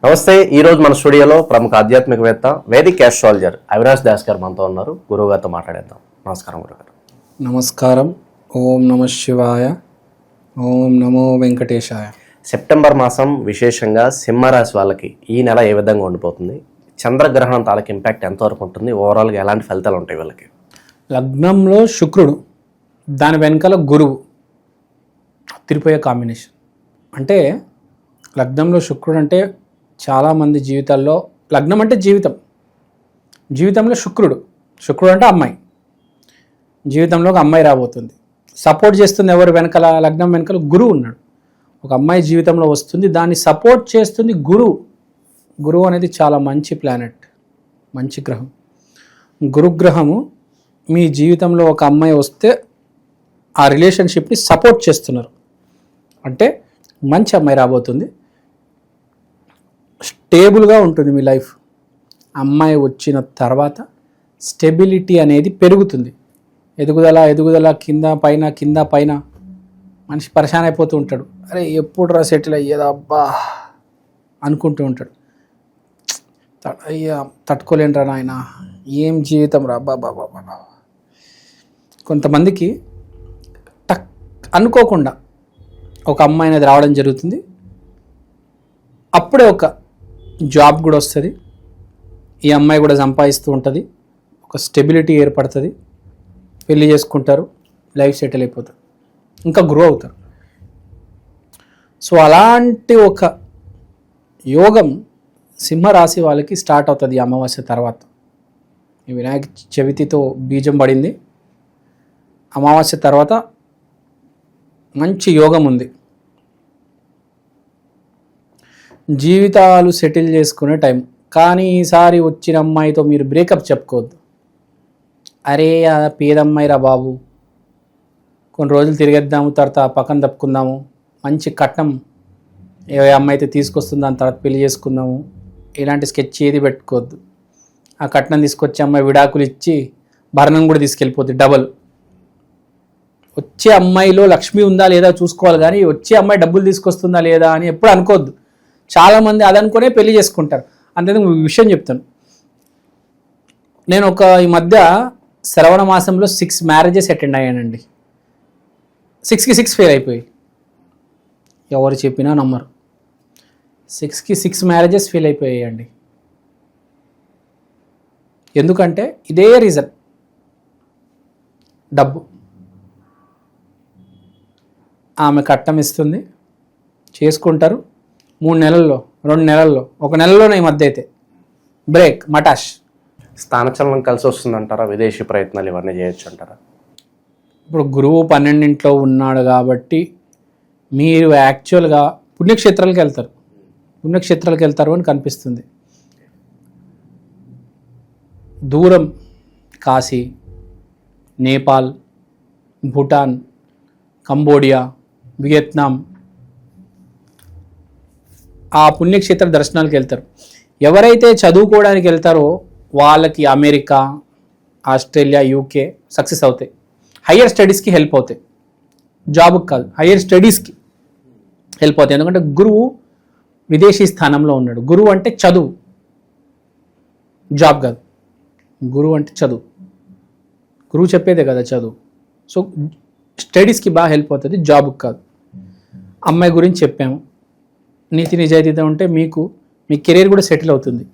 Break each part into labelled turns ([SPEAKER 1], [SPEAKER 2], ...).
[SPEAKER 1] నమస్తే. ఈ రోజు మన స్టూడియోలో ప్రముఖ ఆధ్యాత్మికవేత్త వేదిక్ ఆస్ట్రాలజర్ అవినాష్ దాస్ గారు మనతో ఉన్నారు. గురువు గారితో మాట్లాడేద్దాం. నమస్కారం గురుగారు.
[SPEAKER 2] నమస్కారం. ఓం నమ శివాయ. ఓం నమో వెంకటేశాయ.
[SPEAKER 1] సెప్టెంబర్ మాసం విశేషంగా సింహరాశి వాళ్ళకి ఈ నెల ఏ విధంగా ఉండిపోతుంది? చంద్రగ్రహణం తాలూకు ఇంపాక్ట్ ఎంతవరకు ఉంటుంది? ఓవరాల్గా ఎలాంటి ఫలితాలు ఉంటాయి వీళ్ళకి?
[SPEAKER 2] లగ్నంలో శుక్రుడు, దాని వెనకాల గురువు తిరిపోయే కాంబినేషన్. అంటే లగ్నంలో శుక్రుడు అంటే చాలామంది జీవితాల్లో లగ్నం అంటే జీవితంలో శుక్రుడు అంటే అమ్మాయి, జీవితంలో ఒక అమ్మాయి రాబోతుంది. సపోర్ట్ చేస్తుంది ఎవరు? వెనకాల లగ్నం వెనకాల గురువు ఉన్నాడు. ఒక అమ్మాయి జీవితంలో వస్తుంది, దాన్ని సపోర్ట్ చేస్తుంది గురువు అనేది చాలా మంచి ప్లానెట్, మంచి గ్రహం. గురుగ్రహము మీ జీవితంలో ఒక అమ్మాయి వస్తే ఆ రిలేషన్షిప్ని సపోర్ట్ చేస్తున్నారు అంటే మంచి అమ్మాయి రాబోతుంది. స్టేబుల్గా ఉంటుంది మీ లైఫ్. అమ్మాయి వచ్చిన తర్వాత స్టెబిలిటీ అనేది పెరుగుతుంది. ఎదుగుదల కింద పైన మనిషి పరేషాన్ అయిపోతూ ఉంటాడు. అరే ఎప్పుడు రా సెటిల్ అయ్యేదా అబ్బా అనుకుంటూ ఉంటాడు. అయ్యా తట్టుకోలేనురా నాయన, ఏం జీవితం రా బాబా. కొంతమందికి అనుకోకుండా ఒక అమ్మాయి అనేది రావడం జరుగుతుంది. అప్పుడే ఒక జాబ్ కూడా వస్తుంది, ఈ అమ్మాయి కూడా సంపాదిస్తూ ఉంటుంది, ఒక స్టెబిలిటీ ఏర్పడుతుంది, పెళ్లి చేసుకుంటారు, లైఫ్ సెటిల్ అయిపోతారు, ఇంకా గ్రో అవుతారు. సో అలాంటి ఒక యోగం సింహరాశి వాళ్ళకి స్టార్ట్ అవుతుంది అమావాస్య తర్వాత. ఈ వినాయక చవితితో బీజం పడింది. అమావాస్య తర్వాత మంచి యోగం ఉంది. జీవితాలు సెటిల్ చేసుకునే టైం. కానీ ఈసారి వచ్చిన అమ్మాయితో మీరు బ్రేకప్ చెప్పుకోవద్దు. అరే పేదమ్మాయి రా బాబు, కొన్ని రోజులు తిరిగేద్దాము, తర్వాత పక్కన తప్పుకుందాము, మంచి కట్నం ఏ అమ్మాయి అయితే తీసుకొస్తుంది దాని తర్వాత పెళ్లి చేసుకుందాము, ఇలాంటి స్కెచ్ ఏది పెట్టుకోవద్దు. ఆ కట్నం తీసుకొచ్చి అమ్మాయి విడాకులు ఇచ్చి భరణం కూడా తీసుకెళ్ళిపోద్ది డబల్. వచ్చే అమ్మాయిలో లక్ష్మి ఉందా లేదా చూసుకోవాలి, కానీ వచ్చే అమ్మాయి డబ్బులు తీసుకొస్తుందా లేదా అని ఎప్పుడు అనుకోవద్దు. చాలామంది అదనుకునే పెళ్లి చేసుకుంటారు. అంతే విషయం చెప్తాను. నేను ఈ మధ్య శ్రవణ మాసంలో 6 మ్యారేజెస్ అటెండ్ అయ్యానండి. 6కి 6 ఫెయిల్ అయిపోయి. ఎవరు చెప్పినా నమ్మరు. 6కి 6 మ్యారేజెస్ ఫెయిల్ అయిపోయాయండి. ఎందుకంటే ఇదే రీజన్, డబ్బు. ఆమె కట్నం ఇస్తుంది, చేసుకుంటారు. 3 నెలల్లో, 2 నెలల్లో, 1 నెలలోనే ఈ మధ్య అయితే బ్రేక్, మటాష్.
[SPEAKER 1] స్థానచలనం కలిసి వస్తుందంటారా? విదేశీ ప్రయత్నాలు ఇవన్నీ చేయొచ్చు అంటారా?
[SPEAKER 2] ఇప్పుడు గురువు 12వ ఉన్నాడు కాబట్టి మీరు యాక్చువల్గా పుణ్యక్షేత్రాలకు వెళ్తారు అని కనిపిస్తుంది. దూరం కాశీ, నేపాల్, భూటాన్, కంబోడియా, వియత్నాం, ఆ పుణ్యక్షేత్ర దర్శనాలకు వెళ్తారు. ఎవరైతే చదువుకోవడానికి వెళ్తారో వాళ్ళకి అమెరికా, ఆస్ట్రేలియా, యూకే సక్సెస్ అవుతాయి. హయ్యర్ స్టడీస్కి హెల్ప్ అవుతాయి, జాబ్కి కాదు, హయ్యర్ స్టడీస్కి హెల్ప్ అవుతాయి. ఎందుకంటే గురువు విదేశీ స్థానంలో ఉన్నాడు. గురువు అంటే చదువు, జాబ్ కాదు. గురువు అంటే చదువు, గురువు చెప్పేదే కదా చదువు. సో స్టడీస్కి బాగా హెల్ప్ అవుతుంది, జాబ్కి కాదు. అమ్మాయి గురించి చెప్పాము. నీతి నిజాయితీతో ఉంటే మీ కెరీర్ కూడా సెటిల్ అవుతుంది.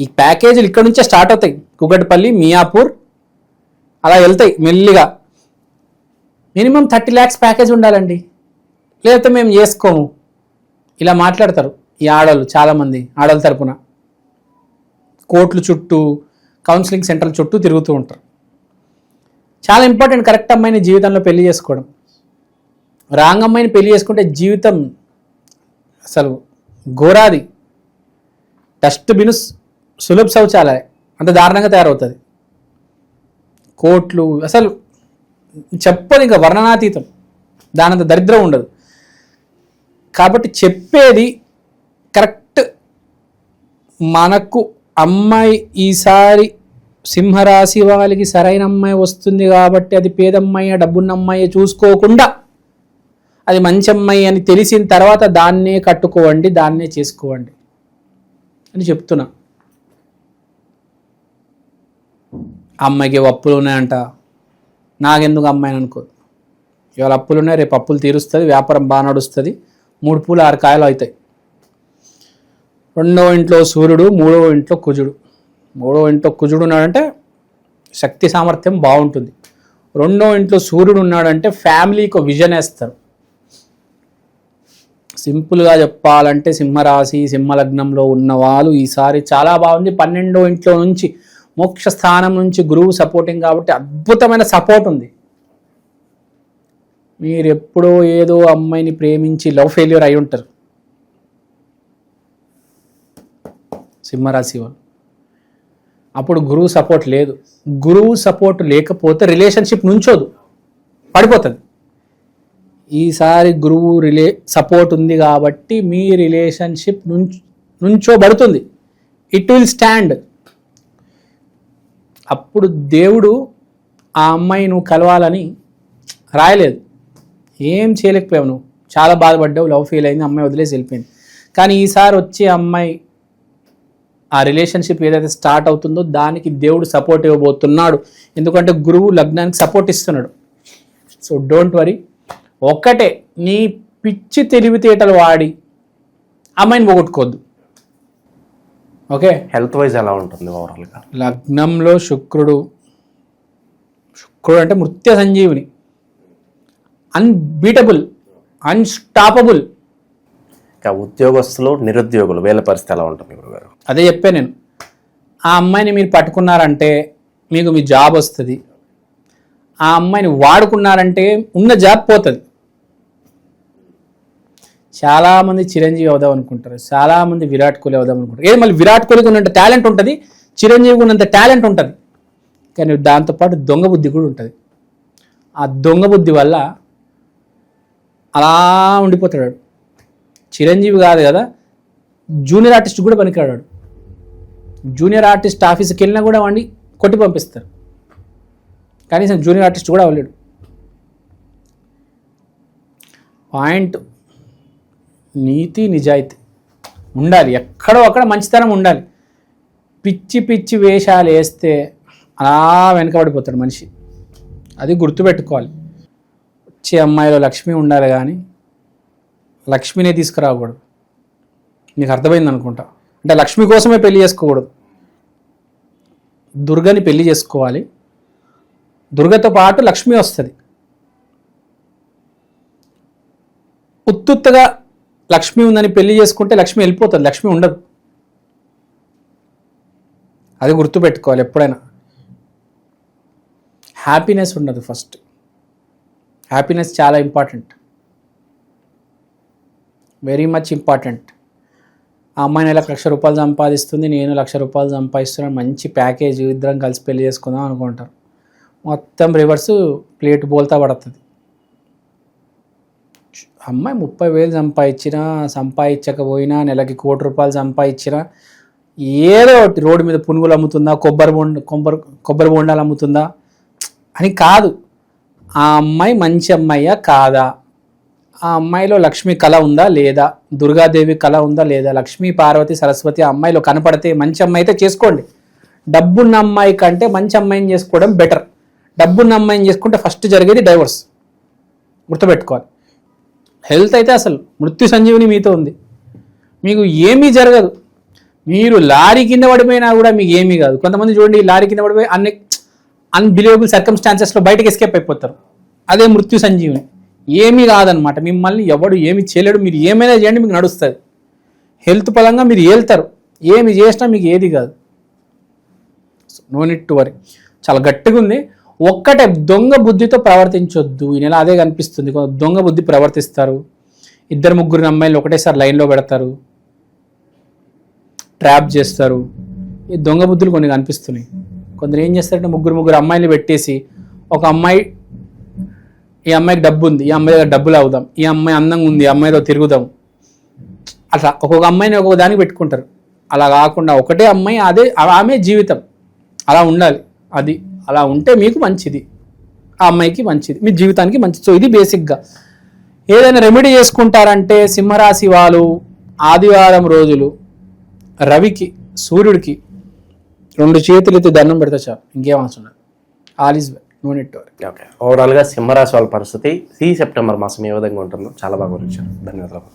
[SPEAKER 2] ఈ ప్యాకేజీలు ఇక్కడ నుంచే స్టార్ట్ అవుతాయి. కుకట్పల్లి, మియాపూర్ అలా వెళ్తాయి మెల్లిగా. మినిమం 30 lakhs ప్యాకేజ్ ఉండాలండి, లేకపోతే మేము చేసుకోము ఇలా మాట్లాడతారు ఈ ఆడవాళ్ళు. చాలామంది ఆడవాళ్ళ తరపున కోర్టుల చుట్టూ, కౌన్సిలింగ్ సెంటర్ల చుట్టూ తిరుగుతూ ఉంటారు. చాలా ఇంపార్టెంట్ కరెక్ట్ అమ్మాయిని జీవితంలో పెళ్లి చేసుకోవడం. రాంగ్ అమ్మాయిని పెళ్లి చేసుకుంటే జీవితం అసలు ఘోరాది. డస్ట్బిన్ సులభ శౌచాలయ అంత దారుణంగా తయారవుతుంది. కోట్లు అసలు చెప్పదు, ఇంకా వర్ణనాతీతం. దానంత దరిద్రం ఉండదు. కాబట్టి చెప్పేది కరెక్ట్. మనకు అమ్మాయి ఈసారి సింహరాశి వాళ్ళకి సరైన అమ్మాయి వస్తుంది కాబట్టి అది పేదమ్మాయి, డబ్బున్న అమ్మాయి చూసుకోకుండా అది మంచి అమ్మాయి అని తెలిసిన తర్వాత దాన్నే కట్టుకోవండి, దాన్నే చేసుకోవండి అని చెప్తున్నా. అమ్మాయికి అప్పులు ఉన్నాయంట, నాకెందుకు అమ్మాయిని అనుకోదు. ఇవాళ అప్పులు ఉన్నాయి, రేపు అప్పులు తీరుస్తుంది, వ్యాపారం బాగా నడుస్తుంది, 3 పూలు 6 కాయలు అవుతాయి. 2వ ఇంట్లో సూర్యుడు, 3వ ఇంట్లో కుజుడు. 3వ ఇంట్లో కుజుడు ఉన్నాడంటే శక్తి సామర్థ్యం బాగుంటుంది. 2వ ఇంట్లో సూర్యుడు ఉన్నాడంటే ఫ్యామిలీకి విజన్ వేస్తారు. సింపుల్గా చెప్పాలంటే సింహరాశి సింహలగ్నంలో ఉన్న వాళ్ళు ఈసారి చాలా బాగుంది. 12వ ఇంట్లో నుంచి మోక్ష స్థానం నుంచి గురువు సపోర్టింగ్ కాబట్టి అద్భుతమైన సపోర్ట్ ఉంది. మీరు ఎప్పుడో ఏదో అమ్మాయిని ప్రేమించి లవ్ ఫెయిల్యూర్ అయి ఉంటారు సింహరాశి వాళ్ళు. అప్పుడు గురువు సపోర్ట్ లేదు. గురువు సపోర్ట్ లేకపోతే రిలేషన్షిప్ నుంచోదు, పడిపోతుంది. ఈసారి గురువు సపోర్ట్ ఉంది కాబట్టి మీ రిలేషన్షిప్ నుంచోబడుతుంది. It will stand. అప్పుడు దేవుడు ఆ అమ్మాయి నువ్వు కలవాలని రాయలేదు, ఏం చేయలేకపోయావు, నువ్వు చాలా బాధపడ్డావు, లవ్ ఫెయిల్ అయింది, అమ్మాయి వదిలేసి వెళ్ళిపోయింది. కానీ ఈసారి వచ్చే అమ్మాయి ఆ రిలేషన్షిప్ ఏదైతే స్టార్ట్ అవుతుందో దానికి దేవుడు సపోర్ట్ ఇవ్వబోతున్నాడు. ఎందుకంటే గురువు లగ్నానికి సపోర్ట్ ఇస్తున్నాడు. So don't worry. ఒక్కటే, నీ పిచ్చి తెలివితేటలు వాడి అమ్మాయిని పోగొట్టుకోవద్దు. ఓకే.
[SPEAKER 1] హెల్త్ వైజ్ ఎలా ఉంటుంది ఓవరాల్గా?
[SPEAKER 2] లగ్నంలో శుక్రుడు అంటే మృత్య సంజీవుని, అన్బీటబుల్, అన్స్టాపబుల్.
[SPEAKER 1] ఉద్యోగస్తులు నిరుద్యోగులు వీళ్ళ పరిస్థితి ఎలా ఉంటుంది గురుగారు?
[SPEAKER 2] అదే చెప్పాను నేను. ఆ అమ్మాయిని మీరు పట్టుకున్నారంటే మీకు మీ జాబ్ వస్తుంది. ఆ అమ్మాయిని వాడుకున్నారంటే ఉన్న జాబ్ పోతుంది. చాలామంది చిరంజీవి అవుదాం అనుకుంటారు, చాలామంది విరాట్ కోహ్లీ అవుదాం అనుకుంటారు. ఏది మళ్ళీ విరాట్ కోహ్లీకి ఉన్నంత టాలెంట్ ఉంటుంది, చిరంజీవికి ఉన్నంత టాలెంట్ ఉంటుంది, కానీ దాంతోపాటు దొంగ బుద్ధి కూడా ఉంటుంది. ఆ దొంగ బుద్ధి వల్ల అలా ఉండిపోతాడు. చిరంజీవి కాదు కదా, జూనియర్ ఆర్టిస్ట్ కూడా పనికిరాడు. జూనియర్ ఆర్టిస్ట్ ఆఫీస్కి వెళ్ళినా కూడా వాడిని కొట్టి పంపిస్తారు. కనీసం జూనియర్ ఆర్టిస్ట్ కూడా అవ్వలేడు. పాయింట్ నీతి నిజాయితీ ఉండాలి, ఎక్కడో అక్కడ మంచితనం ఉండాలి. పిచ్చి పిచ్చి వేషాలు వేస్తే అలా వెనకబడిపోతాడు మనిషి. అది గుర్తుపెట్టుకోవాలి. వచ్చే అమ్మాయిలో లక్ష్మి ఉండాలి కానీ లక్ష్మినే తీసుకురాకూడదు. నీకు అర్థమైంది అనుకుంటా. అంటే లక్ష్మి కోసమే పెళ్లి చేసుకోకూడదు, దుర్గని పెళ్లి చేసుకోవాలి. దుర్గతో పాటు లక్ష్మి వస్తుంది. ఉత్తుత్తగా లక్ష్మి ఉందని పెళ్లి చేసుకుంటే లక్ష్మి వెళ్ళిపోతుంది, లక్ష్మి ఉండదు. అది గుర్తుపెట్టుకోవాలి ఎప్పుడైనా. హ్యాపీనెస్ ఉండదు. ఫస్ట్ హ్యాపీనెస్ చాలా ఇంపార్టెంట్, వెరీ మచ్ ఇంపార్టెంట్. ఆ అమ్మాయి నెలకు ₹1,00,000 సంపాదిస్తుంది, నేను ₹1,00,000 సంపాదిస్తున్నాను, మంచి ప్యాకేజ్, ఇద్దరం కలిసి పెళ్లి చేసుకుందాం అనుకుంటారు. మొత్తం రివర్స్ ప్లేట్ బోల్తా పడుతుంది. అమ్మాయి 30,000 సంపాదించినా సంపాదించకపోయినా, నెలకి ₹1,00,00,000 సంపాదించినా, ఏదో ఒకటి రోడ్డు మీద పునుగులు అమ్ముతుందా, కొబ్బరి బొండాలు అమ్ముతుందా అని కాదు. ఆ అమ్మాయి మంచి అమ్మాయ్యా కాదా, ఆ అమ్మాయిలో లక్ష్మి కళ ఉందా లేదా, దుర్గాదేవి కళ ఉందా లేదా, లక్ష్మీ పార్వతి సరస్వతి ఆ అమ్మాయిలో కనపడితే మంచి అమ్మాయి అయితే చేసుకోండి. డబ్బున్న అమ్మాయి కంటే మంచి అమ్మాయిని చేసుకోవడం బెటర్. డబ్బున్న అమ్మాయిని చేసుకుంటే ఫస్ట్ జరిగేది డైవర్స్, గుర్తుపెట్టుకోవాలి. హెల్త్ అయితే అసలు మృత్యు సంజీవిని మీతో ఉంది, మీకు ఏమీ జరగదు. మీరు లారీ కింద పడిపోయినా కూడా మీకు ఏమీ కాదు. కొంతమంది చూడండి, లారీ కింద పడిపోయి అన్బిలీవబుల్ సర్కమ్స్టాన్సెస్లో బయటకు ఎస్కేప్ అయిపోతారు. అదే మృత్యు సంజీవిని. ఏమీ కాదనమాట, మిమ్మల్ని ఎవడు ఏమి చేయలేడు. మీరు ఏమైనా చేయండి, మీకు నడుస్తుంది. హెల్త్ పరంగా మీరు ఏళ్తారు, ఏమి చేసినా మీకు ఏది కాదు. No need to worry. చాలా గట్టిగా ఉంది. ఒక్కటే, దొంగ బుద్ధితో ప్రవర్తించొద్దు. ఈ నెల అదే కనిపిస్తుంది. దొంగ బుద్ధి ప్రవర్తిస్తారు. 2-3 అమ్మాయిలు ఒకటేసారి లైన్లో పెడతారు, ట్రాప్ చేస్తారు. ఈ దొంగ బుద్ధులు కొన్ని కనిపిస్తున్నాయి. కొందరు ఏం చేస్తారంటే 3 అమ్మాయిలు పెట్టేసి, ఒక అమ్మాయి, ఈ అమ్మాయికి డబ్బు ఉంది, ఈ అమ్మాయి దగ్గర డబ్బులు అవుదాం, ఈ అమ్మాయి అందంగా ఉంది, ఈ అమ్మాయితో తిరుగుదాం, అట్లా ఒక్కొక్క అమ్మాయిని ఒక్కొక్క దానికి పెట్టుకుంటారు. అలా కాకుండా ఒకటే అమ్మాయి, అదే ఆమె జీవితం, అలా ఉండాలి. అది అలా ఉంటే మీకు మంచిది, ఆ అమ్మాయికి మంచిది, మీ జీవితానికి మంచిది. సో ఇది బేసిక్గా. ఏదైనా రెమెడీ చేసుకుంటారంటే సింహరాశి వాళ్ళు ఆదివారం రోజులు రవికి సూర్యుడికి 2 చేతులు ఎత్తి దండం పెడితే చాలు, ఇంకేం అవసరం లేదు. All is well, no need to worry.
[SPEAKER 1] Okay, ఓవరాల్గా సింహరాశి వాళ్ళ పరిస్థితి ఈ సెప్టెంబర్ మాసం ఏ విధంగా ఉంటుందో చాలా బాగా వివరించారు. ధన్యవాదాలు.